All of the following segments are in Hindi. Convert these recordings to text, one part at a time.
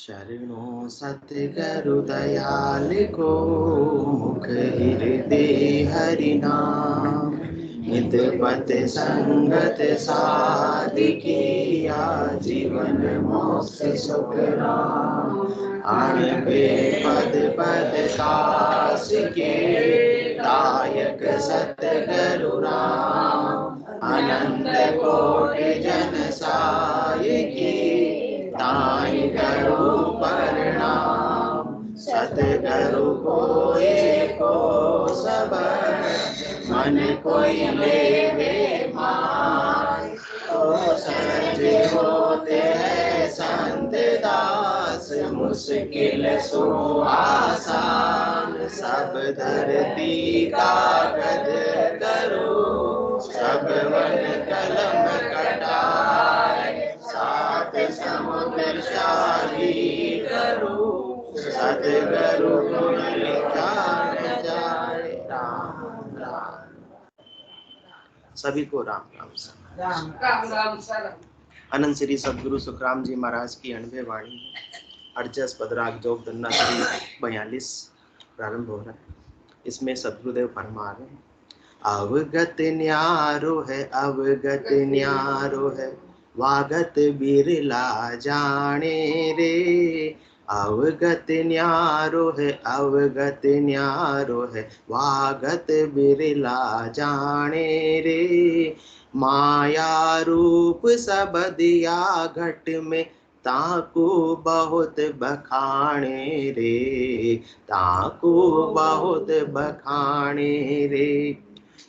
शरणों सतगुरु दयाल को, मुख हृदय हरि नाम। नित पथ संगत साधिकिया, जीवन मोक्ष सुख राम। अणबे पद पद सास के, दायक सतगुरु राम। अनंत कोटि जन सायकी, ताई करो प्रणाम। सतगुरु को एको सब, मन कोई लेवे मान। तो सहज होते हैं संत दास, मुश्किल सो आसान। सब धरती कागज करो, सब वन कलम कटाए। सात समुद्र शाही करो, सतगुरु गुण लिखा न जाए। राम राम। सभी को राम राम सर। राम राम राम सर। अनंत श्री सदगुरु सुखराम जी महाराज की 90 वाणी अर्चस पदराग जोग दन्ना श्री 42 प्रारंभ हो रहा है। इसमें सदगुरुदेव फरमा रहे हैं, अवगत न्यारो है, अवगत न्यारो है, वागत बिरला जाने रे। अवगत न्यारो है, अवगत न्यारो है, वागत बिरला जाने रे। माया रूप सब दिया घट में, ताको बहुत बखाने रे। ताको बहुत बखाने रे।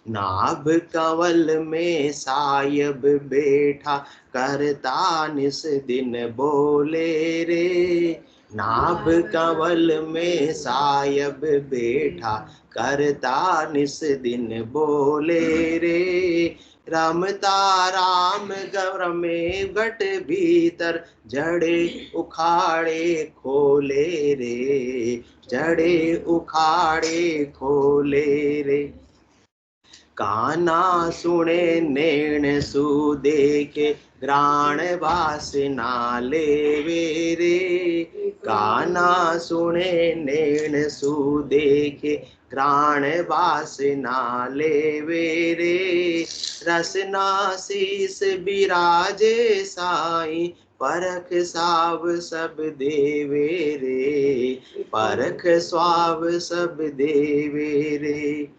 नाभ कंवल में सायब बैठा, करता निस दिन बोले रे। नाभ कंवल में सायब बैठा, करता निस दिन बोले रे। रमता राम गौर में घट भीतर, जड़े उखाड़े खोले रे। जड़े उखाड़े खोले रे। काना सुने नैन सु देखे, ग्राण वासना लेवे रे। काना सुने नैन सु देखे, ग्राण वासना लेवे रे। रसना शीस बिराजे साई, परख साव सब देवे रे। परख स्वाव सब देवे रे।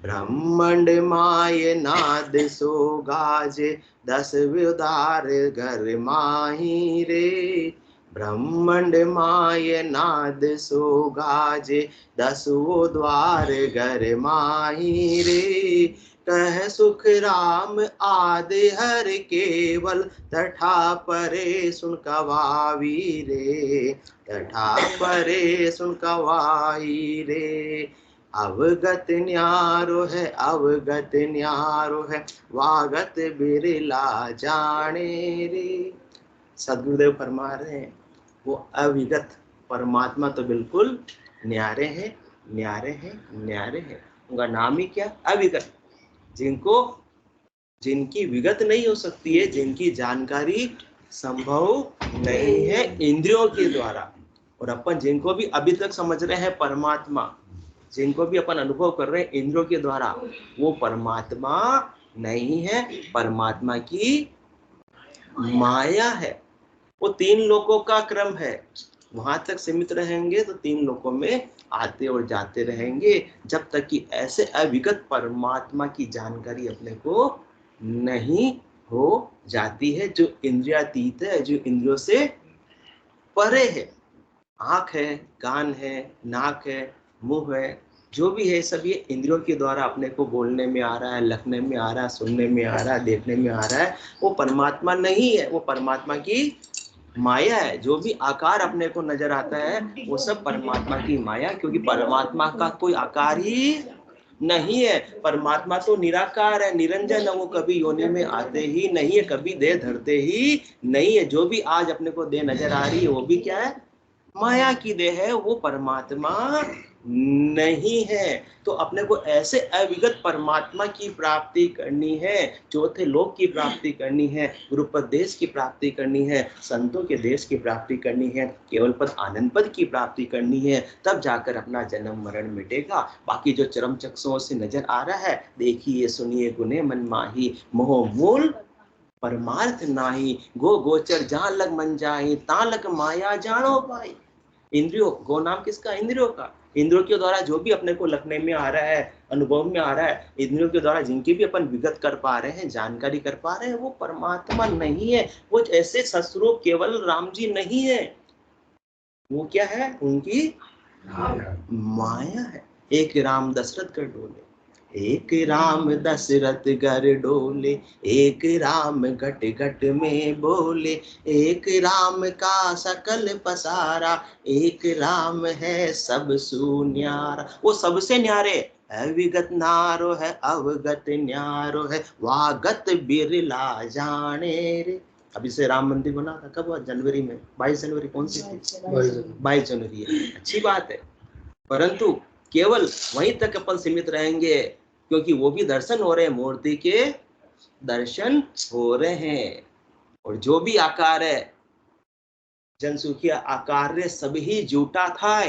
ब्रह्मंड माय नाद सो गाजे, 10 उदार घर माही रे। ब्रह्मंड माय नाद सो गाजे, 10 द्वार घर माही रे। कह सुख राम आदि हर केवल, तठा परे सुन कवावी रे। तठा परे सुन कवाई रे। अवगत न्यारो है, अवगत न्यारो है, वागत बिरला जाने रे। सदगुरुदेव फरमा रहे हैं, वो अविगत परमात्मा तो बिल्कुल न्यारे हैं, न्यारे हैं, न्यारे हैं। उनका नाम ही क्या? अविगत। जिनकी विगत नहीं हो सकती है, जिनकी जानकारी संभव नहीं है इंद्रियों के द्वारा। और अपन जिनको भी अभी तक समझ रहे हैं परमात्मा, जिनको भी अपन अनुभव कर रहे हैं इंद्रियों के द्वारा, वो परमात्मा नहीं है, परमात्मा की माया है। वो 3 लोकों का क्रम है, वहां तक सीमित रहेंगे तो 3 लोकों में आते और जाते रहेंगे, जब तक कि ऐसे अविगत परमात्मा की जानकारी अपने को नहीं हो जाती है, जो इंद्रियातीत है, जो इंद्रियों से परे है। आँख है, कान है, नाक है, मुंह है, जो भी है सब ये इंद्रियों के द्वारा अपने को बोलने में आ रहा है, लगने में आ रहा है, सुनने में आ रहा है, देखने में आ रहा है। वो परमात्मा नहीं है, वो परमात्मा की माया है। जो भी आकार अपने को नजर आता है वो सब परमात्मा की माया, क्योंकि परमात्मा का कोई आकार ही नहीं है। परमात्मा तो निराकार है, निरंजन है, वो कभी योनि में आते ही नहीं है, कभी देह धरते ही नहीं है। जो भी आज अपने को देह नजर आ रही है वो भी क्या है? माया की देह है, वो परमात्मा नहीं है। तो अपने को ऐसे अविगत परमात्मा की प्राप्ति करनी है, चौथे लोक की प्राप्ति करनी है, गुरुपदेश की प्राप्ति करनी है, संतों के देश की प्राप्ति करनी है, केवल पद आनंद पद की प्राप्ति करनी है, तब जाकर अपना जन्म मरण मिटेगा। बाकी जो चरम चक्षुओं से नजर आ रहा है, देखिए सुनिए गुने मन माही, मोह मूल परमार्थ नाही, गो गोचर जहां लग मन जाए, ता लग माया जानो पाई। इंद्रियों, गो नाम किसका? इंद्रियों का। इंद्रियों के द्वारा जो भी अपने को लगने में आ रहा है, अनुभव में आ रहा है, इंद्रियों के द्वारा जिनकी भी अपन विगत कर पा रहे हैं, जानकारी कर पा रहे हैं, वो परमात्मा नहीं है। वो ऐसे सस्वरूप केवल राम जी नहीं है, वो क्या है? उनकी माया है। एक राम दशरथ कर डोले, एक राम दशरथ घर डोले, एक राम घट घट में बोले, एक राम का सकल पसारा, एक राम है सब सुन्यारा। वो सबसे न्यारे, अविगत नारो है, अवगत न्यारो है, वागत बिरला जाने रे। अभी से राम मंदिर बना था, कब हुआ? जनवरी में, 22 जनवरी। कौन सी थी? 22 जनवरी है। अच्छी बात है, परंतु केवल वहीं तक अपन सीमित रहेंगे, क्योंकि वो भी दर्शन हो रहे हैं, मूर्ति के दर्शन हो रहे हैं। और जो भी आकार है, जनसुखिया आकार सभी झूठा था,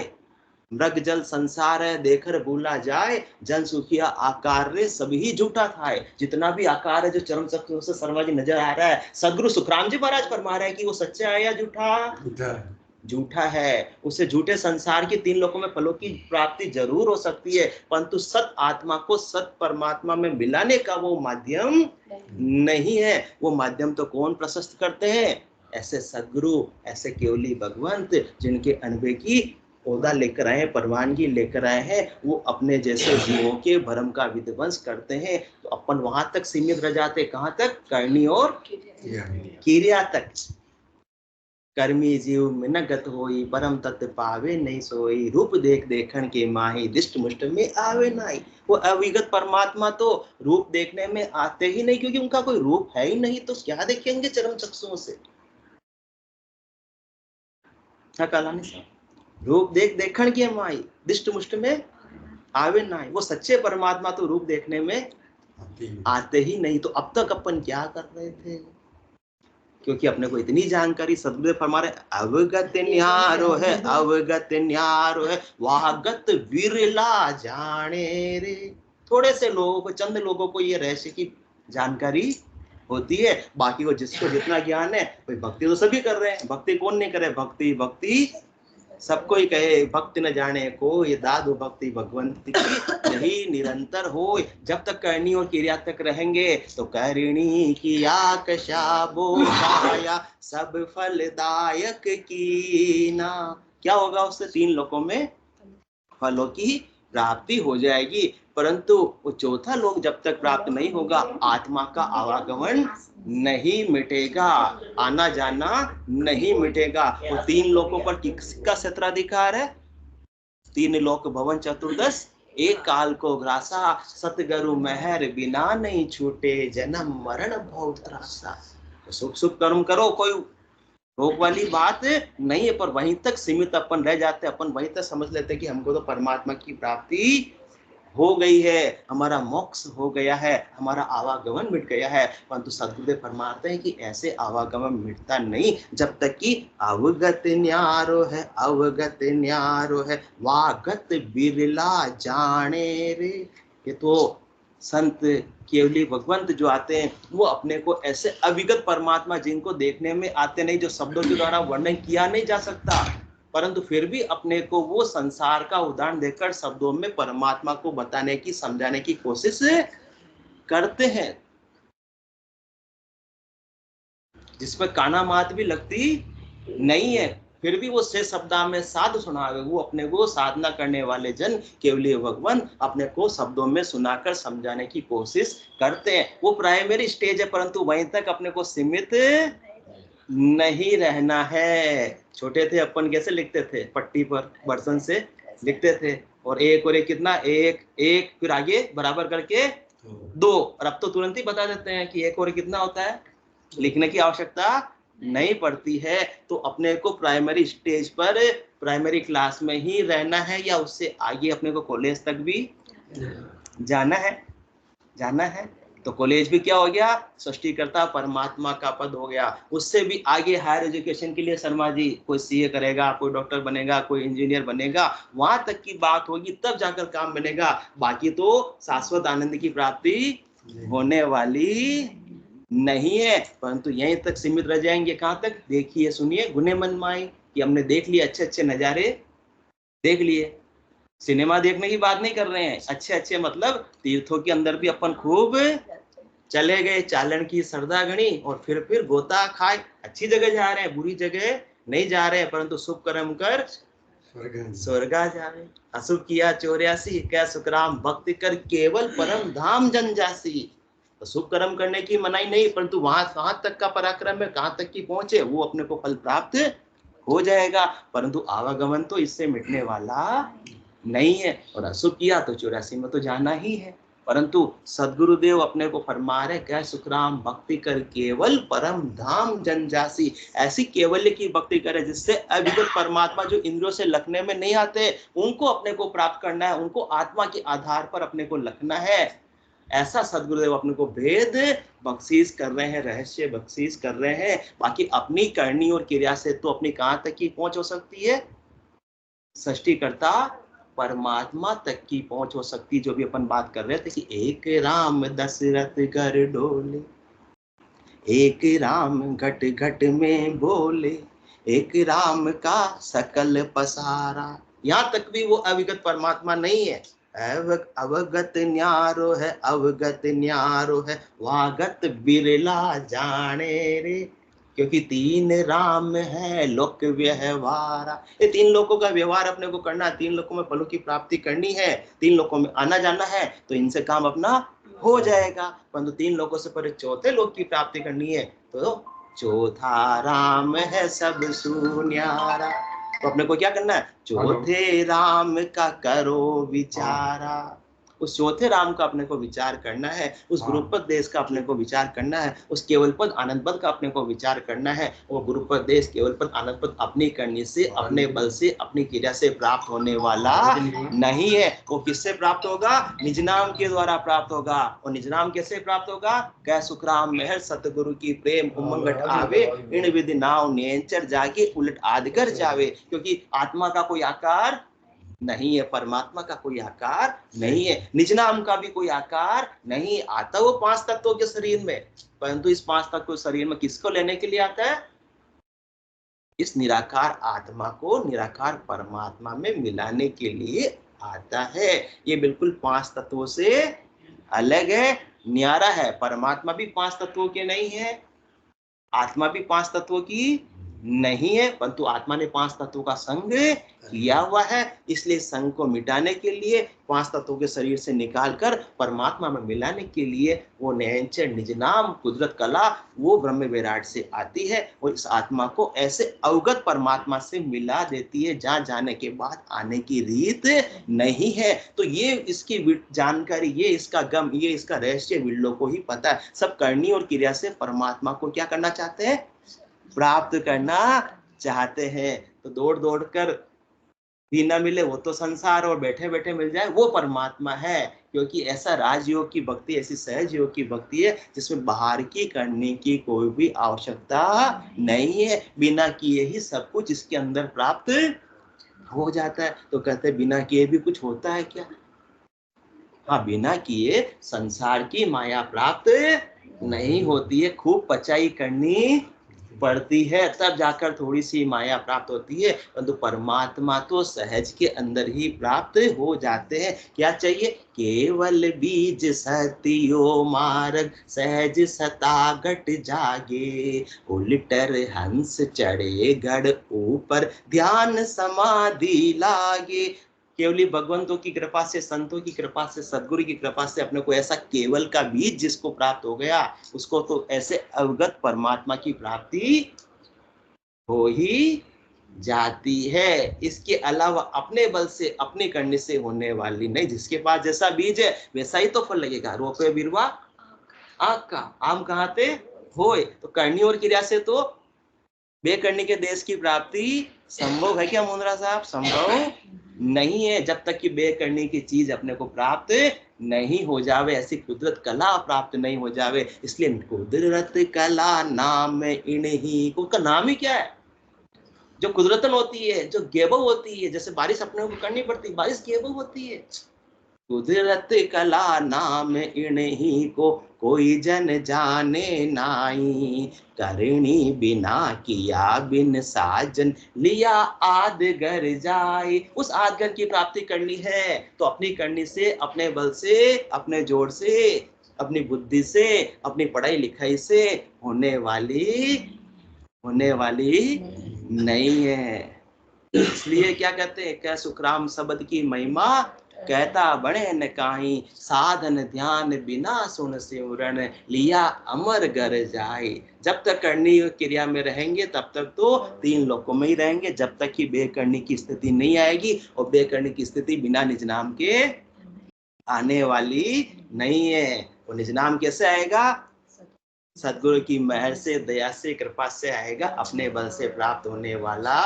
मृग जल संसार है देकर भूला जाए, जनसुखिया आकार सभी झूठा था। जितना भी आकार है जो चरम चक्षु से शर्मा जी नजर आ रहा है, सदगुरु सुखराम जी महाराज फरमा रहे हैं कि वो सच्चा है या झूठा? झूठा है। उसे झूठे संसार की 3 लोकों में फलों की प्राप्ति जरूर हो सकती है, परंतु सत आत्मा को सत परमात्मा में मिलाने का वो माध्यम नहीं है। वो माध्यम तो कौन प्रशस्त करते हैं? ऐसे सदगुरु, ऐसे केवली भगवंत, जिनके अनुभव की ओदा लेकर आए हैं, परवानगी लेकर आए हैं, वो अपने जैसे जीवों के भरम का विध्वंस करते हैं। तो अपन वहां तक सीमित रह जाते, कहां तक? करनी और क्रिया तक। कर्मी जीव मिनगत होई, परम तत्व पावे नहीं सोई, रूप देख देखन के माही, दिष्ट मुष्ट में आवे नहीं। वो अविगत परमात्मा तो रूप देखने में आते ही नहीं, क्योंकि उनका कोई रूप है ही नहीं, तो क्या देखेंगे चरम चक्षुओं से? रूप देख देखन के माही, दिष्ट मुष्ट में आवे नहीं। वो सच्चे परमात्मा तो रूप देखने में आते ही नहीं। तो अब तक अपन क्या कर रहे थे? क्योंकि अपने को इतनी जानकारी सदगुरु फरमा रहे, अवगत न्यारो है, अवगत न्यारो है, वागत विरला जाने रे। थोड़े से लोगों को, चंद लोगों को ये रहस्य की जानकारी होती है, बाकी को जिसको जितना ज्ञान है, कोई भक्ति तो सभी कर रहे हैं। भक्ति कौन नहीं करे? भक्ति भक्ति सबको ही कहे, भक्ति न जाने को ये दादू भक्ति भगवंत की यही निरंतर हो। जब तक करनी और क्रिया तक रहेंगे तो करणी किया कशा बोया, सब फलदायक की ना। क्या होगा? उससे 3 लोकों में फलों की प्राप्ति हो जाएगी। परंतु वो चौथा लोक जब तक प्राप्त नहीं होगा, आत्मा का आवागमन नहीं मिटेगा, आना जाना नहीं मिटेगा। वो 3 लोकों पर किसका क्षेत्राधिकार है? 3 लोक भवन चतुर्दश एक काल को ग्रासा, सतगुरु मेहर बिना नहीं छूटे, जन्म मरण भव त्रासा। तो सुख सुख कर्म करो, कोई रोक वाली बात नहीं है, पर वहीं तक सीमित अपन रह जाते। अपन वहीं तक समझ लेते कि हमको तो परमात्मा की प्राप्ति हो गई है, हमारा मोक्ष हो गया है, हमारा आवागमन मिट गया है। परंतु सदगुरुदेव फरमाते हैं कि ऐसे आवागमन मिटता नहीं जब तक कि अवगत न्यारो है, अवगत न्यारो है, वागत बिरला जाने रे। ये तो संत केवली भगवंत जो आते हैं, वो अपने को ऐसे अविगत परमात्मा, जिनको देखने में आते नहीं, जो शब्दों के द्वारा वर्णन किया नहीं जा सकता, परंतु फिर भी अपने को वो संसार का उदाहरण देकर शब्दों में परमात्मा को बताने की, समझाने की कोशिश करते हैं, जिसमें काना मात भी लगती नहीं है। फिर भी वो से शब्दा में साध सुनावे। वो अपने को साधना करने वाले जन, केवली भगवान, अपने को शब्दों में सुनाकर समझाने की कोशिश करते हैं। वो प्राइमरी स्टेज है, परंतु वहीं तक अपने को सीमित नहीं रहना है। छोटे थे अपन कैसे लिखते थे? पट्टी पर बर्तन से लिखते थे, और एक और एक कितना? एक एक, फिर आगे बराबर करके 2। और अब तो तुरंत ही बता देते हैं कि एक और कितना होता है, लिखने की आवश्यकता नहीं पड़ती है, तो अपने को प्राइमरी स्टेज पर, प्राइमरी क्लास में ही रहना है, या उससे आगे अपने को कॉलेज तक भी जाना है। तो कॉलेज भी क्या हो गया, सृष्टिकर्ता परमात्मा का पद हो गया। उससे भी आगे हायर एजुकेशन के लिए शर्मा जी कोई सीए करेगा, कोई डॉक्टर बनेगा, कोई इंजीनियर बनेगा, वहां तक की बात होगी, तब जाकर काम बनेगा। बाकी तो शाश्वत आनंद की प्राप्ति होने वाली नहीं है, परंतु यहीं तक सीमित रह जाएंगे। कहाँ तक, देखिए सुनिए, गुने मन माई, कि हमने देख लिए अच्छे अच्छे नजारे, देख लिए। सिनेमा देखने की बात नहीं कर रहे हैं, अच्छे अच्छे मतलब तीर्थों के अंदर भी अपन खूब चले गए, चालन की श्रद्धा गणी, और फिर गोता खाए। अच्छी जगह जा रहे हैं, बुरी जगह नहीं जा रहे हैं, परंतु शुभ कर्म कर स्वर्गा जावे। अशुभ किया 84, क्या सुखराम भक्ति कर केवल परम धाम जन जासी। तो शुभ कर्म करने की मनाही नहीं, परंतु वहां तक का पराक्रम है, कहां तक की पहुंचे, वो अपने को फल प्राप्त हो जाएगा। परंतु आवागमन तो इससे मिटने वाला नहीं है, और अशुभ किया तो 84 में तो जाना ही है। परंतु सदगुरुदेव अपने को फरमा रहे, क्या सुखराम भक्ति कर केवल परम धाम जनजासी। ऐसी केवल्य की भक्ति करे जिससे अभिगत परमात्मा जो इंद्रियों से लखने में नहीं आते, उनको अपने को प्राप्त करना है, उनको आत्मा के आधार पर अपने को लखना है। ऐसा सदगुरुदेव अपने को भेद बख्शीश कर रहे हैं, रहस्य बख्शीश कर रहे हैं। बाकी अपनी करनी और क्रिया से तो अपनी कहाँ तक की पहुंच हो सकती है, सृष्टिकर्ता परमात्मा तक की पहुंच हो सकती। जो भी अपन बात कर रहे थे कि एक राम दशरथ कर डोले, एक राम घट घट में बोले, एक राम का सकल पसारा, यहाँ तक भी वो अविगत परमात्मा नहीं है। अवगत न्यारो है, अवगत न्यारो है, वागत बिरला जाने रे। क्योंकि तीन राम है लोक व्यवहारा, ये तीन लोगों का व्यवहार अपने को करना, तीन लोगों में फलों की प्राप्ति करनी है, तीन लोगों में आना जाना है, तो इनसे काम अपना हो जाएगा। परंतु तीन लोगों से पहले चौथे लोक की प्राप्ति करनी है, तो चौथा राम है सब सुन्यारा। तो अपने को क्या करना है, चौथे राम का करो विचारा। उस चौथे राम का अपने को विचार करना है, उस गुरुपद देश का अपने को विचार करना है, उस केवल पद आनंद पद का अपने को विचार करना है। वो गुरुपद देश केवल पद आनंद पद अपनी करनी से, अपने बल से, अपनी क्रिया से प्राप्त होने वाला नहीं है। वो किससे प्राप्त होगा, निज नाम के द्वारा प्राप्त होगा। और निज नाम कैसे प्राप्त होगा, कै सुखराम मेहर सतगुरु की प्रेम उमंगट आवे, इन विधि नाव नेचर जागे उलट आदगर जावे। क्योंकि आत्मा का कोई आकार नहीं है, परमात्मा का कोई आकार नहीं है, निज नाम का भी कोई आकार नहीं आता। वो पांच तत्वों के शरीर में, परंतु इस पांच तत्वों के शरीर में किसको लेने के लिए आता है, इस निराकार आत्मा को निराकार परमात्मा में मिलाने के लिए आता है। ये बिल्कुल पांच तत्वों से अलग है, न्यारा है। परमात्मा भी पांच तत्वों के नहीं है, आत्मा भी पांच तत्वों की नहीं है, परंतु आत्मा ने पांच तत्वों का संग किया हुआ है। इसलिए संग को मिटाने के लिए, पांच तत्वों के शरीर से निकालकर परमात्मा में मिलाने के लिए वो नयनचर निज नाम कुदरत कला वो ब्रह्म विराट से आती है, और इस आत्मा को ऐसे अवगत परमात्मा से मिला देती है जहां जाने के बाद आने की रीत नहीं है। तो ये इसकी जानकारी, ये इसका गम, ये इसका रहस्य विल्लो को ही पता है। सब करनी और क्रिया से परमात्मा को क्या करना चाहते हैं, प्राप्त करना चाहते हैं। तो दौड़ दौड़ कर भी न मिले वो तो संसार, और बैठे बैठे मिल जाए वो परमात्मा है। क्योंकि ऐसा राजयोग की भक्ति, ऐसी सहज योग की भक्ति है जिसमें बाहर की करने की कोई भी आवश्यकता नहीं है, बिना किए ही सब कुछ इसके अंदर प्राप्त हो जाता है। तो कहते हैं बिना किए भी कुछ होता है क्या, हाँ, बिना किए संसार की माया प्राप्त नहीं होती है, खूब पचाई करनी पड़ती है, तब जाकर थोड़ी सी माया प्राप्त होती है। परंतु परमात्मा तो सहज के अंदर ही प्राप्त हो जाते हैं। क्या चाहिए, केवल बीज सतियो मार्ग, सहज सतागट जागे, उलटर हंस चढ़े गढ़ ऊपर, ध्यान समाधि लागे। केवली भगवंतों की कृपा से, संतों की कृपा से, सदगुरु की कृपा से अपने को ऐसा केवल का बीज जिसको प्राप्त हो गया, उसको तो ऐसे अवगत परमात्मा की प्राप्ति हो ही जाती है। इसके अलावा अपने बल से, अपने करने से होने वाली नहीं। जिसके पास जैसा बीज है वैसा ही तो फल लगेगा। रोपे बिरवा आग का, आम कहाँ थे होए। तो करनी और क्रिया से तो बेकर्णी के देश की प्राप्ति संभव है क्या मुंद्रा साहब? संभव नहीं है जब तक कि बेकर्णी की चीज अपने को प्राप्त नहीं हो जावे, ऐसी कुदरत कला प्राप्त नहीं हो जावे। इसलिए कुदरत कला नाम इन्हीं को, उसका नाम ही क्या है? जो कुदरतन होती है, जो गेबो होती है, जैसे बारिश अपने को करनी पड़ती है, बारिश गेबो होती है। कुदरत कला नाम इन्हीं को, कोई जन जाने नाई, करनी बिना किया बिन साजन, लिया आदगर जाए। उस आदगर की प्राप्ति करनी है तो अपनी करनी से, अपने बल से, अपने जोर से, अपनी बुद्धि से, अपनी पढ़ाई लिखाई से होने वाली नहीं है। इसलिए क्या कहते हैं, कह सुखराम शब्द की महिमा, कहता बड़े न काहीं, साधन ध्यान बिना सुन सिमरन, लिया अमर घर जाए। जब तक करनी क्रिया में रहेंगे तब तक तो तीन लोकों में ही रहेंगे, जब तक कि बेकरनी की स्थिति नहीं आएगी। और बेकरनी की स्थिति बिना निज नाम के आने वाली नहीं है। वो निज नाम कैसे आएगा? सदगुरु की मेहर से, दया से, कृपा से आएगा, अपने बल से प्राप्त होने वाला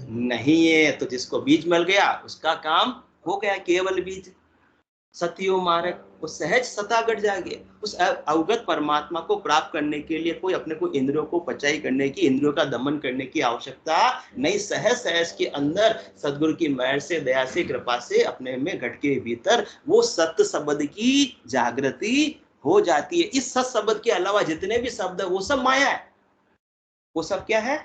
नहीं है। तो जिसको बीज मिल गया उसका काम हो गया, केवल बीज सत्यो मार्ग, वो सहज सतागढ़ जागे। उस अवगत परमात्मा को प्राप्त करने के लिए कोई अपने को इंद्रियों को पचाई करने की, इंद्रियों का दमन करने की आवश्यकता नहीं। सहज सहज के अंदर सदगुरु की मेहर से, दया से, कृपा से अपने में घट के भीतर वो सत्य शब्द की जागृति हो जाती है। इस सत्य शब्द के अलावा जितने भी शब्द है वो सब माया है। वो सब क्या है?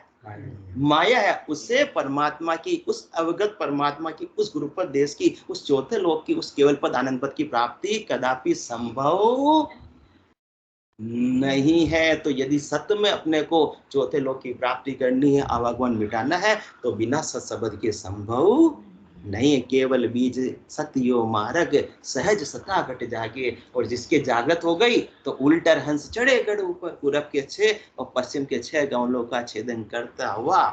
माया है। उससे परमात्मा की, उस अवगत परमात्मा की, उस गुरुपद देश की, उस चौथे लोक की, उस केवल पद आनंद पद की प्राप्ति कदापि संभव नहीं है। तो यदि सत्य में अपने को चौथे लोक की प्राप्ति करनी है, आवागमन मिटाना है, तो बिना सत्शब्द के संभव नहीं है। केवल बीज सत्यो मार्ग, सहज सता घट जागे। और जिसके जागृत हो गई तो उल्टर हंस चढ़े गढ़ ऊपर, पूरब के 6 और पश्चिम के 6 गांवों का छेदन करता हुआ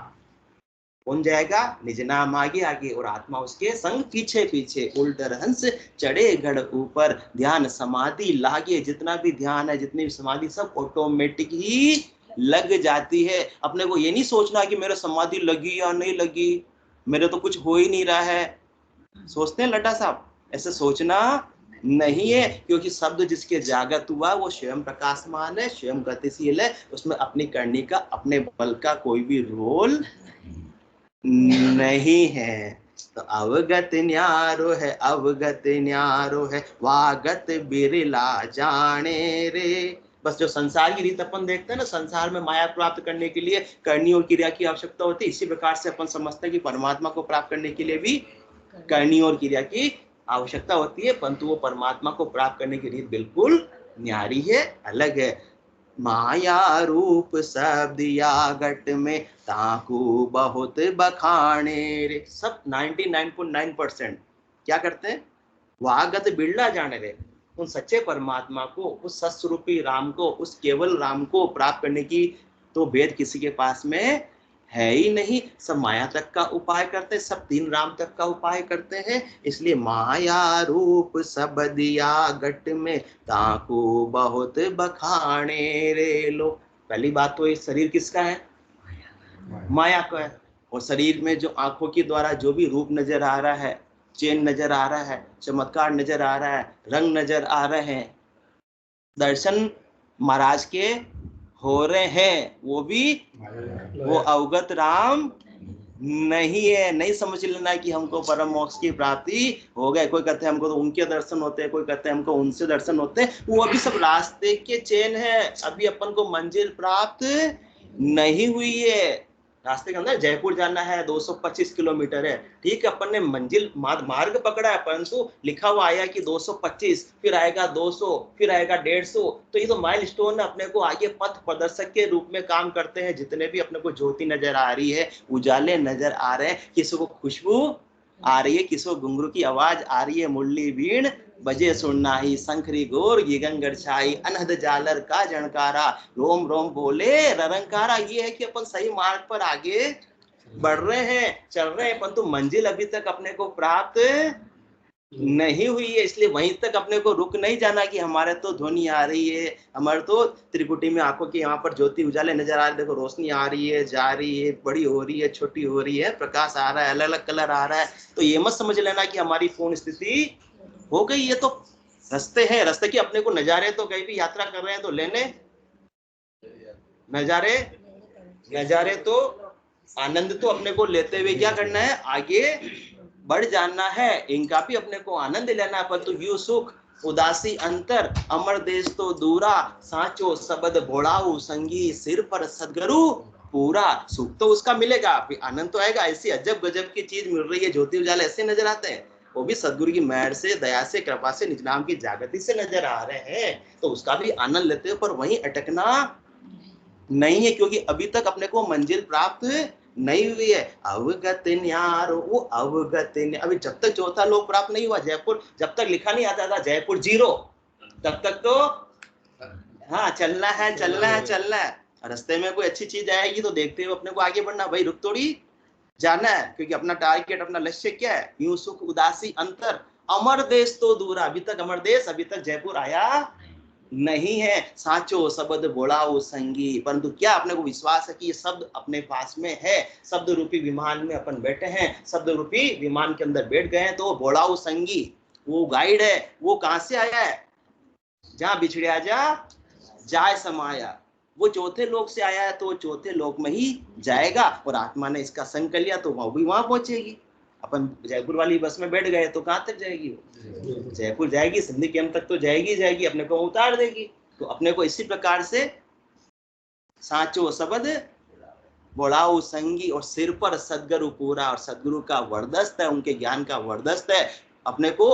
कौन जाएगा? निज नाम आगे आगे और आत्मा उसके संग पीछे पीछे। उल्टर हंस चढ़े गढ़ ऊपर, ध्यान समाधि लागे। जितना भी ध्यान है, जितनी भी समाधि, सब ऑटोमेटिक ही लग जाती है। अपने को ये नहीं सोचना कि मेरे समाधि लगी या नहीं लगी, मेरे तो कुछ हो ही नहीं रहा है। सोचते हैं लड्डा साहब? ऐसे सोचना नहीं है, क्योंकि शब्द जिसके जागृत हुआ वो स्वयं प्रकाशमान है, स्वयं गतिशील है। उसमें अपनी करनी का, अपने बल का कोई भी रोल नहीं है। तो अवगत न्यारो है, अवगत न्यारो है, वागत बिरला जाने रे। बस जो संसार की रीत अपन देखते हैं ना, संसार में माया प्राप्त करने के लिए करनी और क्रिया की आवश्यकता होती है। इसी प्रकार से अपन समझते हैं कि परमात्मा को प्राप्त करने के लिए भी करनी और क्रिया की आवश्यकता होती है, परंतु वो परमात्मा को प्राप्त करने की रीत बिल्कुल न्यारी है, अलग है। माया रूप शब्द या घट में, ताकू बहुत बखाने रे। सब 99.9% क्या करते हैं? वागत बिरला जाने रे। उन सच्चे परमात्मा को, उस सत्स्वरूपी राम को, उस केवल राम को प्राप्त करने की तो भेद किसी के पास में है ही नहीं। सब माया तक का उपाय करते हैं, सब तीन राम तक का उपाय करते हैं। इसलिए माया रूप शब्द या घट में, ताकू बहुत बखाने रे लो। पहली बात तो ये शरीर किसका है? माया का है। और शरीर में जो आंखों के द्वारा जो भी रूप नजर आ रहा है, चैन नजर आ रहा है, चमत्कार नजर आ रहा है, रंग नजर आ रहे हैं, दर्शन महाराज के हो रहे हैं, वो भी वो अवगत राम नहीं है। नहीं समझ लेना कि हमको परम मोक्ष की प्राप्ति हो गए। कोई कहते हैं हमको तो उनके दर्शन होते हैं, कोई कहते हैं हमको उनसे दर्शन होते हैं। वो अभी सब रास्ते के चेन है, अभी अपन को मंजिल प्राप्त नहीं हुई है। रास्ते के अंदर जयपुर जाना है, 225 किलोमीटर है, ठीक है, अपन ने मंजिल मार्ग पकड़ा है, परंतु लिखा हुआ आया कि 225, फिर आएगा 200, फिर आएगा 150। तो ये तो माइलस्टोन अपने को आगे पथ प्रदर्शक के रूप में काम करते हैं। जितने भी अपने को ज्योति नजर आ रही है, उजाले नजर आ रहे हैं, किसी को खुशबू आ रही है, किसी को घुंघरू की आवाज आ रही है, मुरली बीण बजे सुनना ही, शंखरी गोर ये गंगर छाई, अनहद जालर का जनकारा, रोम रोम बोले ररंकारा। ये है कि अपन सही मार्ग पर आगे बढ़ रहे हैं, चल रहे हैं, परंतु मंजिल अभी तक अपने को प्राप्त नहीं हुई है, इसलिए वहीं तक अपने को रुक नहीं जाना कि हमारे तो ध्वनि आ रही है, हमारे तो त्रिकुटी में आंखों की यहाँ पर ज्योति उजाले नजर आ रहे, देखो रोशनी आ रही है, जा रही है, बड़ी हो रही है, छोटी हो रही है, प्रकाश आ रहा है, अलग अलग कलर आ रहा है, तो ये मत समझ लेना कि हमारी पूर्ण स्थिति हो गई। ये तो रास्ते हैं, रास्ते की अपने को नजारे तो कहीं भी यात्रा कर रहे हैं तो लेने, नजारे नजारे तो आनंद तो अपने को लेते हुए क्या करना है, आगे बढ़ जाना है, इनका भी अपने को आनंद लेना है। परंतु यू सुख उदासी अंतर, अमर देश तो दूरा, साचो शब्द भोड़ाऊ संगी, सिर पर सदगुरु पूरा। सुख तो उसका मिलेगा, फिर आनंद तो आएगा। ऐसी अजब गजब की चीज मिल रही है, ज्योति उजाले ऐसे नजर आते हैं, वो भी सदगुरु की मेहर से, दया से, कृपा से, निज नाम की जागृति से नजर आ रहे हैं, तो उसका भी आनंद लेते हो, पर वहीं अटकना नहीं है, क्योंकि अभी तक अपने को मंजिल प्राप्त नहीं हुई है। अवगत न्यारो, वो अवगत, अभी जब तक चौथा लोक प्राप्त नहीं हुआ, जयपुर जब तक लिखा नहीं आता था जयपुर 0, तब तक तो हाँ चलना है, चलना है, चलना है। रास्ते में कोई अच्छी चीज आएगी तो देखते हुए अपने को आगे बढ़ना, भाई रुक थोड़ी जाना है, क्योंकि अपना टारगेट, अपना लक्ष्य क्या है, यूं सुख उदासी अंतर, अमर देश तो दूरा। अभी तक अमर देश, अभी तक जयपुर आया नहीं है। साचो शब्द बोलाओ संगी, परंतु क्या अपने को विश्वास है कि ये शब्द अपने पास में है, शब्द रूपी विमान में अपन बैठे हैं, शब्द रूपी विमान के अंदर बैठ गए हैं, तो बोलाओ संगी, वो गाइड है, वो कहां से आया है, जहां बिछड़िया जा जाय समाया, वो चौथे लोक से आया है, तो चौथे लोक में ही जाएगा, और आत्मा ने इसका संग कर लिया तो वह भी वहां पहुंचेगी। अपन जयपुर वाली बस में बैठ गए तो कहां तक जाएगी वो, जयपुर जाएगी, सिंधी कैंप तक तो जाएगी जाएगी, अपने को उतार देगी। तो अपने को इसी प्रकार से साचो शब्द बोलाओ संगी, और सिर पर सदगुरु पूरा, और सदगुरु का वरदस्त है, उनके ज्ञान का वरदस्त है। अपने को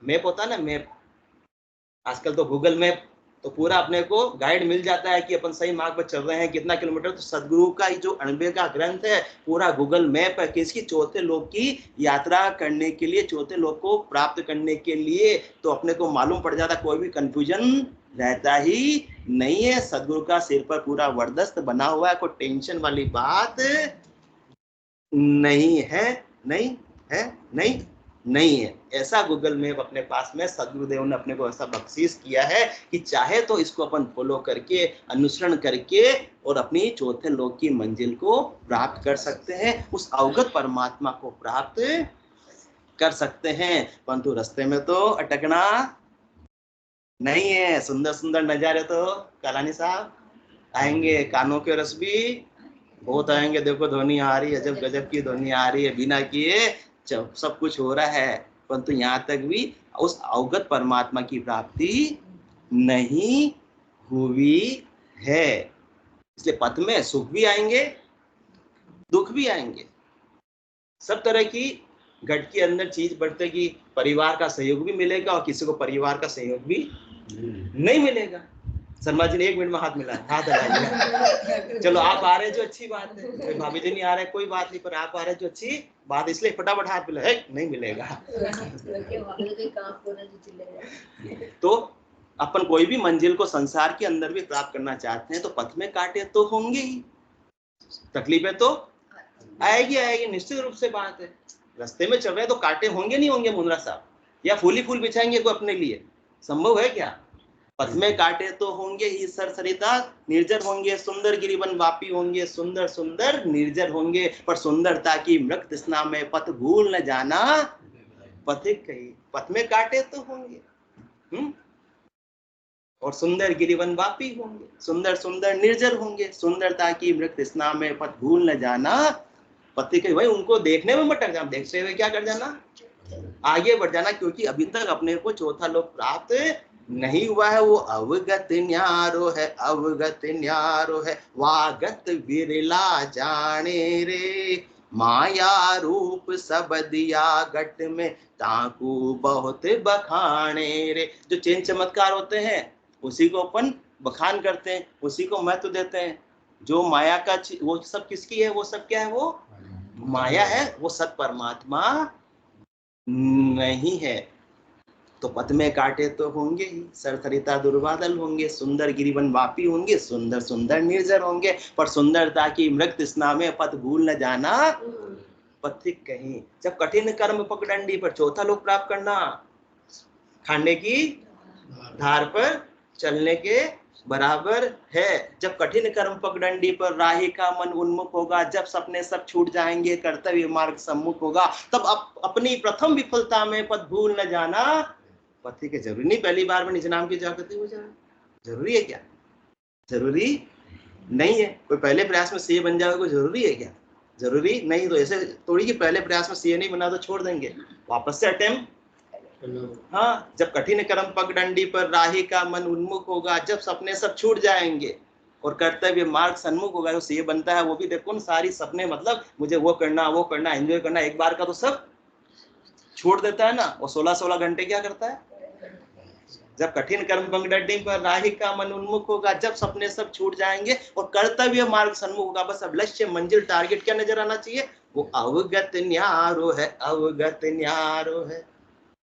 मैप होता है ना, मैप, आजकल तो गूगल मैप, तो पूरा अपने को गाइड मिल जाता है कि अपन सही मार्ग पर चल रहे हैं, कितना किलोमीटर। तो सदगुरु का जो अणबे का ग्रंथ है, पूरा गूगल मैप है, किसकी, चौथे लोक की यात्रा करने के लिए, चौथे लोक को प्राप्त करने के लिए, तो अपने को मालूम पड़ जाता, कोई भी कंफ्यूजन रहता ही नहीं है। सदगुरु का सिर पर पूरा वरदस्त बना हुआ है, कोई टेंशन वाली बात नहीं है, नहीं है, नहीं है। ऐसा गूगल मैप अपने पास में सदगुरुदेव ने अपने को ऐसा बख्शीश किया है कि चाहे तो इसको अपन फॉलो करके, अनुसरण करके, और अपनी चौथे लोक की मंजिल को प्राप्त कर सकते हैं, उस अवगत परमात्मा को प्राप्त कर सकते हैं। परंतु रास्ते में तो अटकना नहीं है। सुंदर सुंदर नजारे तो कलानी साहब आएंगे, कानों के रस भी बहुत आएंगे, देखो ध्वनि आ रही है, अजब गजब की ध्वनि आ रही है, बिना किए सब कुछ हो रहा है, परंतु यहाँ तक भी उस अवगत परमात्मा की प्राप्ति नहीं हुई है। इसलिए पथ में सुख भी आएंगे, दुख भी आएंगे, सब तरह की घट के अंदर चीज बढ़ते कि परिवार का सहयोग भी मिलेगा, और किसी को परिवार का सहयोग भी नहीं मिलेगा। शर्मा जी ने 1 मिनट में हाथ मिलाया, हाथ हटाया। चलो आप आ रहे जो अच्छी बात है, भाभी जी नहीं आ रहे कोई बात नहीं, पर आप आ रहे जो अच्छी बात, इसलिए फटाफट हाथ मिलाया, नहीं मिलेगा। तो अपन कोई भी मंजिल को संसार के अंदर भी प्राप्त करना चाहते हैं, तो पथ में कांटे तो होंगे ही, तकलीफें तो आएगी आएगी, निश्चित रूप से बात है। रास्ते में चल रहे तो कांटे होंगे नहीं होंगे मुंद्रा साहब, या फूल ही फूल बिछाएंगे कोई अपने लिए, संभव है क्या? पथ में कांटे तो होंगे ही, सरसरिता निर्जर होंगे, सुंदर गिरिवन वापी होंगे, सुंदर सुंदर निर्जर होंगे, पर सुंदरता की मृत तृष्णा में पथ भूल न जाना पथिक कही। पथ में कांटे तो होंगे, और सुंदर गिरिवन वापी होंगे, सुंदर सुंदर निर्जर होंगे, सुंदरता की मृत तृष्णा में पथ भूल न जाना पथिक कही। भाई उनको देखने में मत जाना, देखते हुए क्या कर जाना, आगे बढ़ जाना, क्योंकि अभी तक अपने को चौथा लोक प्राप्त नहीं हुआ है। वो अवगत न्यारो है, अवगत न्यारो है, वागत विरला जाने रे, माया रूप सब दिया गट में, ताकू बहुत बखाने रे। जो चेन चमत्कार होते हैं उसी को अपन बखान करते हैं, उसी को महत्व देते हैं। जो माया का वो सब किसकी है, वो सब क्या है, वो माया है, वो सत परमात्मा नहीं है। तो पथ में कांटे तो होंगे ही, सरसरिता दुर्बादल होंगे, सुंदर गिरिवन वापी होंगे, सुंदर सुंदर निर्जर होंगे, पर सुंदरता की मृत तृष्णा में पथ भूल न जाना पथिक कहीं। जब कठिन कर्म पगडंडी पर, चौथा लोक प्राप्त करना खाने की धार पर चलने के बराबर है। जब कठिन कर्म पगडंडी पर राही का मन उन्मुख होगा, जब सपने सब छूट जाएंगे, कर्तव्य मार्ग सम्मुख होगा, तब अपनी प्रथम विफलता में पद भूल न जाना पथिक है। जरूरी नहीं पहली बार में निज नाम की जागृति हो जाए, जरूरी है क्या? जरूरी नहीं है। कोई पहले प्रयास में सीए बन जाएगा, कोई जरूरी है क्या? जरूरी नहीं। तो ऐसे थोड़ी कि पहले प्रयास में सीए नहीं बना तो छोड़ देंगे, वापस से अटेम्प्ट। हाँ, जब कठिन कर्म पगडंडी पर राही का मन उन्मुख होगा, जब सपने सब छूट जाएंगे और कर्तव्य मार्ग सन्मुख होगा, तो सीए बनता है। वो भी देखो ना, सारी सपने, मतलब मुझे वो करना एंजॉय करना, एक बार का तो सब छोड़ देता है ना। और 16-16 घंटे क्या करता है? जब कठिन कर्म पगडंडी पर राही का मन उन्मुख होगा, जब सपने सब छूट जाएंगे और कर्तव्य मार्ग सन्मुख होगा, बस अब लक्ष्य, मंजिल, टारगेट क्या नजर आना चाहिए? वो अवगत न्यारो है, अवगत न्यारो है,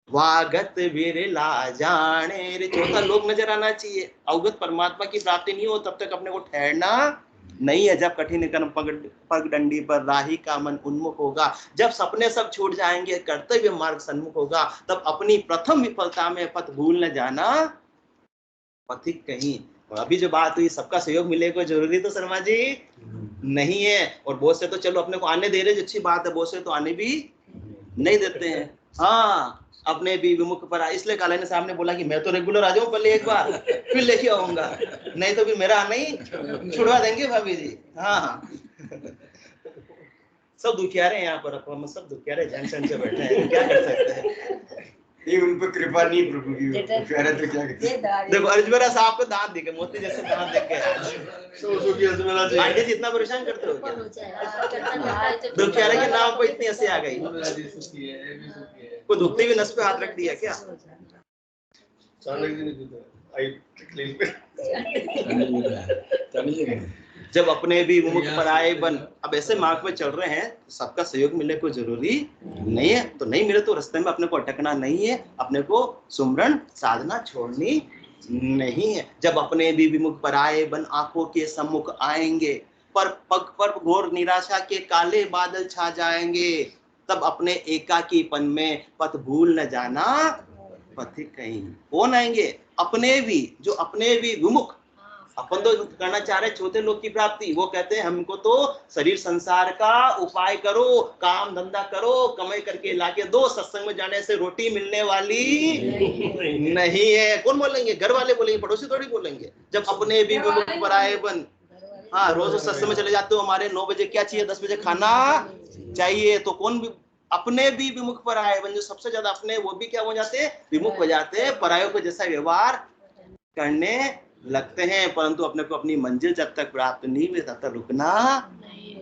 वागत विरला जाने रे। चौथा लोक नजर आना चाहिए। अवगत परमात्मा की प्राप्ति नहीं हो तब तक अपने को ठहरना नहीं है। जब कठिन कर्म पगडंडी पर राही का मन उन्मुख होगा, जब सपने सब छूट जाएंगे, कर्तव्य मार्ग सन्मुख होगा, तब अपनी प्रथम विफलता में पथ भूल न जाना पथिक कहीं। और अभी जो बात हुई, सबका सहयोग मिलेगा जरूरी तो शर्मा जी नहीं है। और बहुत से तो चलो अपने को आने दे रहे, जो अच्छी बात है, बहुत से तो आने भी नहीं देते हैं। हाँ, अपने भी विमुख पर आए, इसलिए काला ने सामने बोला कि मैं तो रेगुलर आ जाऊं पहले एक बार, फिर लेके आऊंगा, नहीं तो भी मेरा आना ही छुड़वा देंगे भाभी जी। हाँ, सब दुखियारे हैं यहाँ पर, अपन सब दुखियारे जंक्शन से बैठे हैं, क्या कर सकते हैं? नहीं, उन पर कृपा नहीं प्रभु की, प्यारा तो क्या कहते। देखो अजमेरा साहब को दांत दिखे, मोती जैसे दांत दिख गए। आंटी जी इतना परेशान करते हो क्या? दुखियारे के नाम पर इतनी हंसी आ गई। कोई दुखती हुई नस पे हाथ रख दिया क्या? जब अपने भी विमुख पराये बन, अब ऐसे मार्ग में चल रहे हैं, सबका सहयोग मिलने को जरूरी नहीं है। तो नहीं मिले तो रास्ते में अपने को अटकना नहीं है, अपने को सुमरन साधना छोड़नी नहीं है। जब अपने भी विमुख पराये बन आंखों के सम्मुख आएंगे, पर पग पर घोर निराशा के काले बादल छा जाएंगे, तब अपने एकाकीपन में पथ भूल न जाना पथिक कहीं। कौन आएंगे? अपने भी, जो अपने भी विमुख। अपन तो करना चाह रहे चौथे लोक की प्राप्ति, वो कहते हैं हमको तो शरीर संसार का उपाय करो, काम धंधा करो, कमाई करके लाके दो, सत्संग में जाने से रोटी मिलने वाली नहीं है। कौन बोलेंगे? घर वाले बोलेंगे, पड़ोसी थोड़ी बोलेंगे। जब अपने भी विमुख पराये बन, हाँ, रोज सत्संग में चले जाते हो, हमारे 9 बजे क्या चाहिए, 10 बजे खाना चाहिए, तो कौन भी अपने भी विमुख पराये बन, जो सबसे ज्यादा अपने, वो भी क्या हो जाते हैं? विमुख हो जाते हैं, परायों को जैसा व्यवहार करने लगते हैं। परंतु अपने को अपनी मंजिल जब तक प्राप्त नहीं हुई तब तक रुकना नहीं,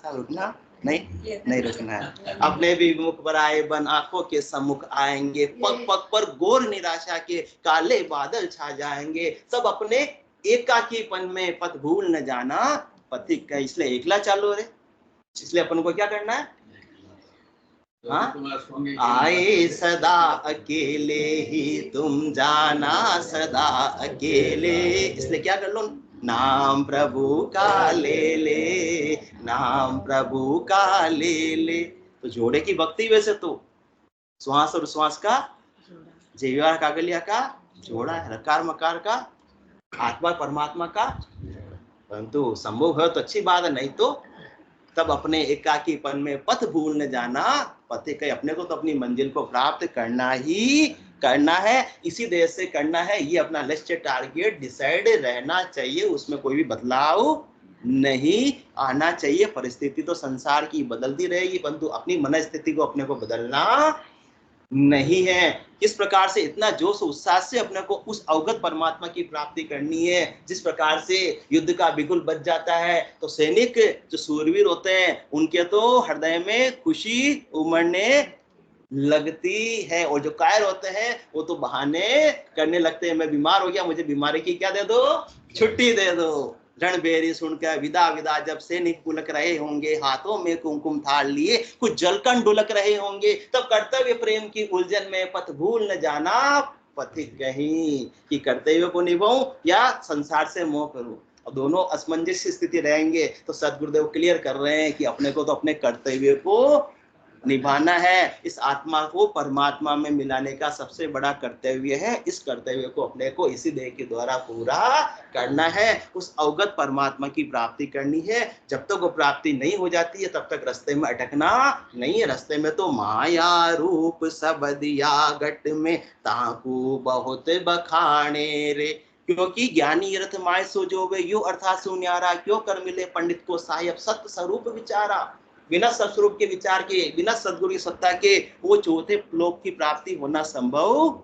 रुकना नहीं रुकना है। अपने भी विमुख पराये बन आंखों के सम्मुख आएंगे, पग पग पर घोर निराशा के काले बादल छा जाएंगे, सब अपने एकाकीपन में पथ भूल न जाना पथिक का। इसलिए एकला चालू रे, इसलिए अपन को क्या करना है? हाँ, आए सदा अकेले ही तुम जाना सदा अकेले। इसलिए क्या कर लो? नाम प्रभु का ले ले, नाम प्रभु का ले ले। तो जोड़े की भक्ति वैसे तो श्वास और श्वास का, जीवा कागलिया का जोड़ा है, रकार मकार का, आत्मा परमात्मा का। परंतु संभव है तो अच्छी बात है, नहीं तो तब अपने एकाकीपन में पथ भूल न जाना पथिक है। अपने को तो अपनी मंजिल को प्राप्त करना ही करना है, इसी देश से करना है। ये अपना लक्ष्य, टारगेट डिसाइड रहना चाहिए, उसमें कोई भी बदलाव नहीं आना चाहिए। परिस्थिति तो संसार की बदलती रहेगी, परंतु अपनी मन स्थिति को अपने को बदलना नहीं है। किस प्रकार से इतना जोश उत्साह से अपने को उस अवगत परमात्मा की प्राप्ति करनी है, जिस प्रकार से युद्ध का बिगुल बज जाता है तो सैनिक जो सूरवीर होते हैं उनके तो हृदय में खुशी उमड़ने लगती है, और जो कायर होते हैं वो तो बहाने करने लगते हैं। मैं बीमार हो गया, मुझे बीमारी की क्या दे दो, छुट्टी दे दो। रणबेरी सुनकर विदा विदा जब सैनिक पुलक रहे होंगे, हाथों में कुमकुम थाल लिए कुछ जलकन ढुलक रहे होंगे, तब कर्तव्य प्रेम की उलझन में पथ भूल न जाना पथिक कहीं। कि कर्तव्य को निभाऊं या संसार से मोह करूं। अब दोनों असमंजस स्थिति रहेंगे तो सदगुरुदेव क्लियर कर रहे हैं कि अपने को तो अपने कर्तव्य को निभाना है। इस आत्मा को परमात्मा में मिलाने का सबसे बड़ा कर्तव्य है। इस कर्तव्य को अपने को इसी देह के द्वारा पूरा करना है। उस अवगत परमात्मा की प्राप्ति करनी है। जब तक वो प्राप्ति नहीं हो जाती है तब तक रास्ते में अटकना नहीं है। रास्ते में तो माया रूप सबदिया गट में ताकू बहुत बखाने रे, क्योंकि ज्ञानी रथ माय सो जो वे यो अर्थात सुन्यारा, क्यों कर मिले पंडित को साहेब सत्य स्वरूप विचारा। बिना सत्स्वरूप के विचार के, बिना सद्गुरु की सत्ता के वो चौथे लोक की प्राप्ति होना संभव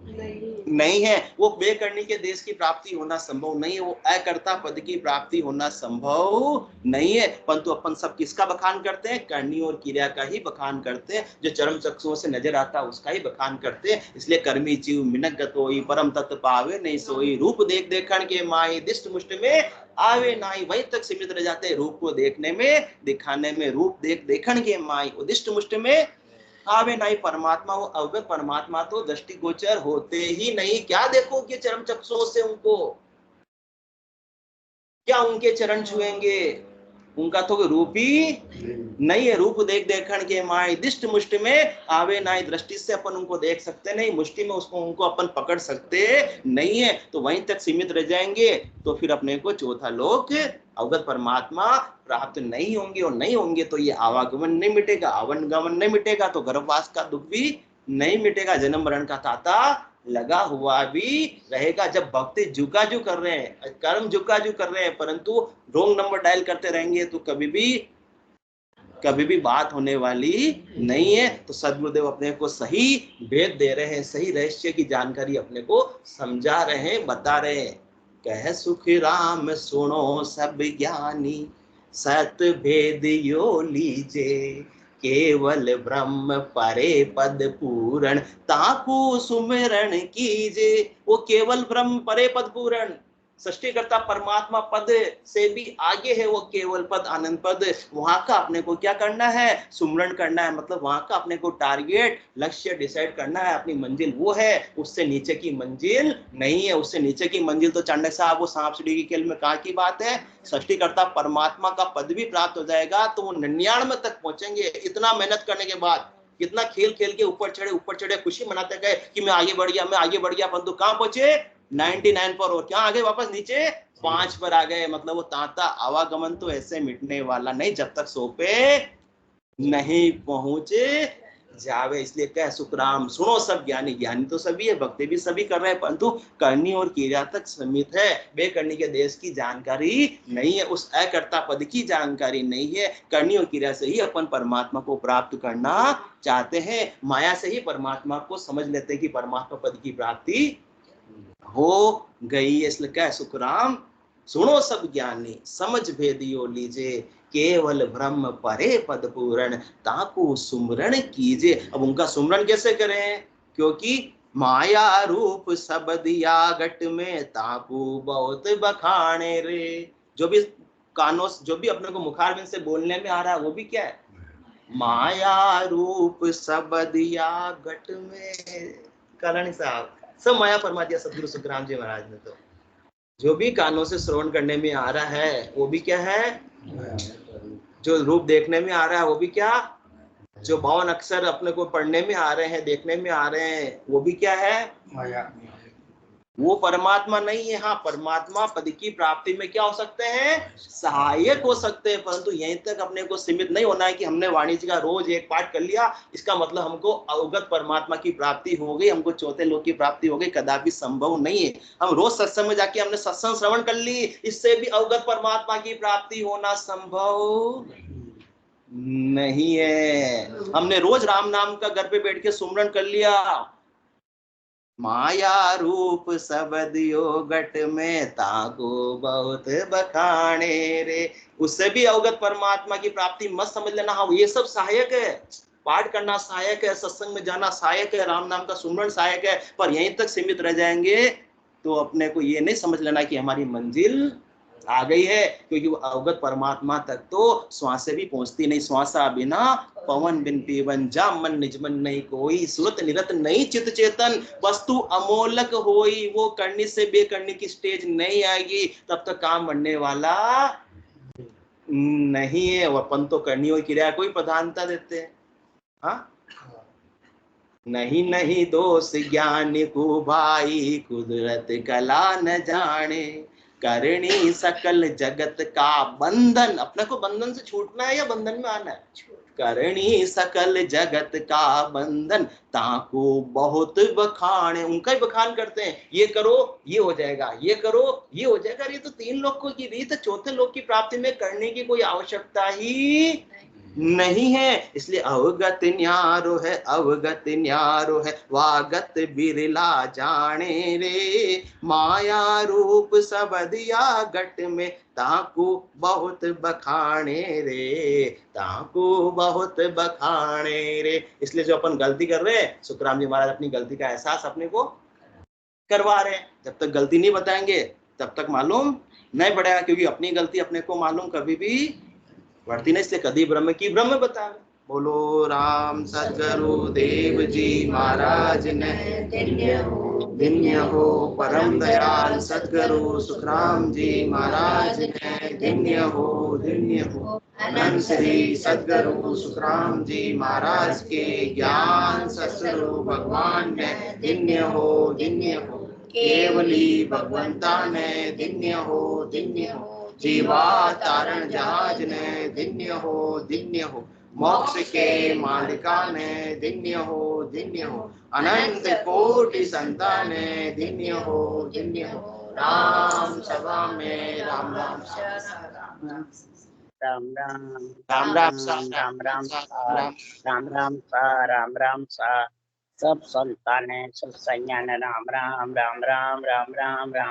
नहीं है। वो बेकरणी के देश की प्राप्ति होना संभव नहीं है। वो अकर्ता पद की प्राप्ति होना संभव नहीं है। परंतु अपन सब किसका बखान करते हैं? करनी और क्रिया का ही बखान करते हैं। जो चरम चक्षुओं से नजर आता है उसका ही बखान करते हैं। इसलिए कर्मी जीव मिनक गतोई परम तत्व पावे नहीं सोई, रूप देख देखण के माई दिष्ट मुष्ट में आवे नाई। वहीं तक सीमित रह जाते हैं, रूप को देखने में, दिखाने में। रूप देख देखण के माई उदिष्ट मुष्ट में आवे नाई। परमात्मा वो अवगत परमात्मा तो दृष्टिगोचर होते ही नहीं। क्या देखोगे चरम चक्षुओं से उनको? क्या उनके चरण छुएंगे? उनका तो रूप ही नहीं है। रूप देख देखण के माई दिष्ट मुष्टि में आवे नाई। दृष्टि से अपन उनको देख सकते नहीं, मुष्टि में उसको उनको अपन पकड़ सकते नहीं है। तो वहीं तक सीमित रह जाएंगे। तो फिर अपने को चौथा लोक अवगत परमात्मा प्राप्त नहीं होंगे। और नहीं होंगे तो ये आवागमन नहीं मिटेगा, आवन गमन नहीं मिटेगा, तो गर्भवास का दुख भी नहीं मिटेगा, जन्म मरण का ताता लगा हुआ भी रहेगा। जब भक्ति जुगाजू कर रहे हैं, कर्म जुगाजू कर रहे हैं, परंतु रोंग नंबर डायल करते रहेंगे तो कभी भी बात होने वाली नहीं है। तो सदगुरुदेव अपने को सही भेद दे रहे हैं, सही रहस्य की जानकारी अपने को समझा रहे हैं, बता रहे हैं। कह सुख राम सुनो सब ज्ञानी, सत भेद यो लीजे, केवल ब्रह्म परे पद पूरण, ताकू सुमिरण कीजे। वो केवल ब्रह्म परे पद पूरण, सृष्टिकर्ता परमात्मा पद से भी आगे है वो केवल पद, आनंद पद। वहां का अपने को क्या करना है? सुमरण करना है। मतलब वहां का अपने को टारगेट, लक्ष्य डिसाइड करना है। अपनी मंजिल वो है, उससे नीचे की मंजिल नहीं है। उससे नीचे की मंजिल तो चाणक्य साहब वो सांप सीढ़ी की खेल में कहा की बात है। सृष्टिकर्ता परमात्मा का पद भी प्राप्त हो जाएगा तो वो 99 तक पहुंचेंगे। इतना मेहनत करने के बाद, कितना खेल खेल के ऊपर चढ़े, खुशी मनाते गए कि मैं आगे बढ़ गया, परंतु कहां पहुंचे? 99 पर। और क्या आगे वापस नीचे 5 पर आ गए। मतलब वो तांता आवागमन तो ऐसे मिटने वाला नहीं जब तक सो पे नहीं पहुंचे जावे। इसलिए कह सुखराम सुनो सब ज्ञानी। ज्ञानी तो सभी है, भक्ति भी सभी कर रहे हैं, परंतु करनी और क्रिया तक सीमित है। बेकरनी के देश की जानकारी नहीं है, उस अकर्ता पद की जानकारी नहीं है। करनी और क्रिया से ही अपन परमात्मा को प्राप्त करना चाहते हैं। माया से ही परमात्मा को समझ लेते हैं कि परमात्मा पद की प्राप्ति हो गई। इसलिए कह सुखराम सुनो सब ज्ञानी, समझ भेदियो लीजे, केवल ब्रह्म परे पद पूरण, ताकू सुमरण कीजे। अब उनका सुमरण कैसे करें? क्योंकि माया रूप सब दिया गट में, ताकू बहुत बखाने रे। जो भी कानों, जो भी अपने को मुखारबिंद से बोलने में आ रहा है वो भी क्या है? माया रूप सब दिया गट में। कल्याणी साहब सब माया फरमा दिया सदगुरु सुखराम जी महाराज ने। तो जो भी कानों से श्रवण करने में आ रहा है वो भी क्या है? जो रूप देखने में आ रहा है वो भी क्या? जो 52 अक्षर अपने को पढ़ने में आ रहे हैं, देखने में आ रहे हैं, वो भी क्या है? माया। वो परमात्मा नहीं है। हाँ, परमात्मा पद की प्राप्ति में क्या हो सकते हैं? सहायक हो सकते हैं, परंतु यहीं तक अपने को सीमित नहीं होना है कि हमने वाणिज्य का रोज एक पाठ कर लिया, इसका मतलब हमको अवगत परमात्मा की प्राप्ति हो गई, हमको चौथे लोक की प्राप्ति हो गई। कदापि संभव नहीं है। हम रोज सत्संग में जाके हमने सत्संग श्रवण कर ली, इससे भी अवगत परमात्मा की प्राप्ति होना संभव नहीं है। हमने रोज राम नाम का घर पे बैठ के सुमरन कर लिया, माया रूप सब दियो गट में, ताको बहुत बखाने रे। उससे भी अवगत परमात्मा की प्राप्ति मत समझ लेना। हाँ, ये सब सहायक है, पाठ करना सहायक है, सत्संग में जाना सहायक है, राम नाम का सुमरन सहायक है, पर यहीं तक सीमित रह जाएंगे तो अपने को ये नहीं समझ लेना कि हमारी मंजिल आ गई है, क्योंकि वो अवगत परमात्मा तक तो श्वास से भी पहुंचती नहीं। श्वासा बिना पवन बिन पीवन, जा मन निजमन नहीं कोई, सुरत निरत नहीं चित चेतन, वस्तु अमोलक होई। वो करनी से बेकरनी की स्टेज नहीं आएगी तब तक काम बनने वाला नहीं है। वो अपन तो करनी और क्रिया को ही प्रधानता देते हैं। हाँ, नहीं नहीं दोष ज्ञान को भाई, कुदरत कला न जाने, करणी सकल जगत का बंधन। अपने को बंधन से छूटना है या बंधन में आना है? करणी सकल जगत का बंधन, ताको बहुत बखाने। उनका ही बखान करते हैं, ये करो ये हो जाएगा, ये करो ये हो जाएगा। ये तो 3 लोग की रीत, चौथे लोग की प्राप्ति में करने की कोई आवश्यकता ही नहीं है। इसलिए अवगत न्यारो है, अवगत न्यारो है, वागत बिरला जाने रे, माया रूप सब दिया गट में, ताकू बहुत बखाने रे, ताकू बहुत बखाने रे। इसलिए जो अपन गलती कर रहे हैं, सुखराम जी महाराज अपनी गलती का एहसास अपने को करवा रहे हैं। जब तक गलती नहीं बताएंगे तब तक मालूम नहीं पड़ेगा, क्योंकि अपनी गलती अपने को मालूम कभी भी बढ़ती नहीं। इसलिए कदी ब्रह्म की ब्रह्म बता। बोलो राम सद्गुरु देव जी महाराज ने धन्य हो, परम दयाल सद्गुरु सुखराम जी महाराज ने धन्य हो, धन्य हो। अनंत श्री सद्गुरु सुखराम जी महाराज के ज्ञान ससुरु भगवान ने धन्य हो, धन्य हो। केवली भगवंता ने धन्य हो, धन्य हो। जीवा तारण जहाज ने धन्य हो, धन्य हो। मोक्ष के मालिका ने धन्य हो, धन्य हो। अनंत कोटि संतान ने धन्य हो, धन्य हो। राम सभा में राम राम राम राम राम राम राम राम राम राम सा सब संतान सब संज्ञान राम राम राम राम राम राम राम।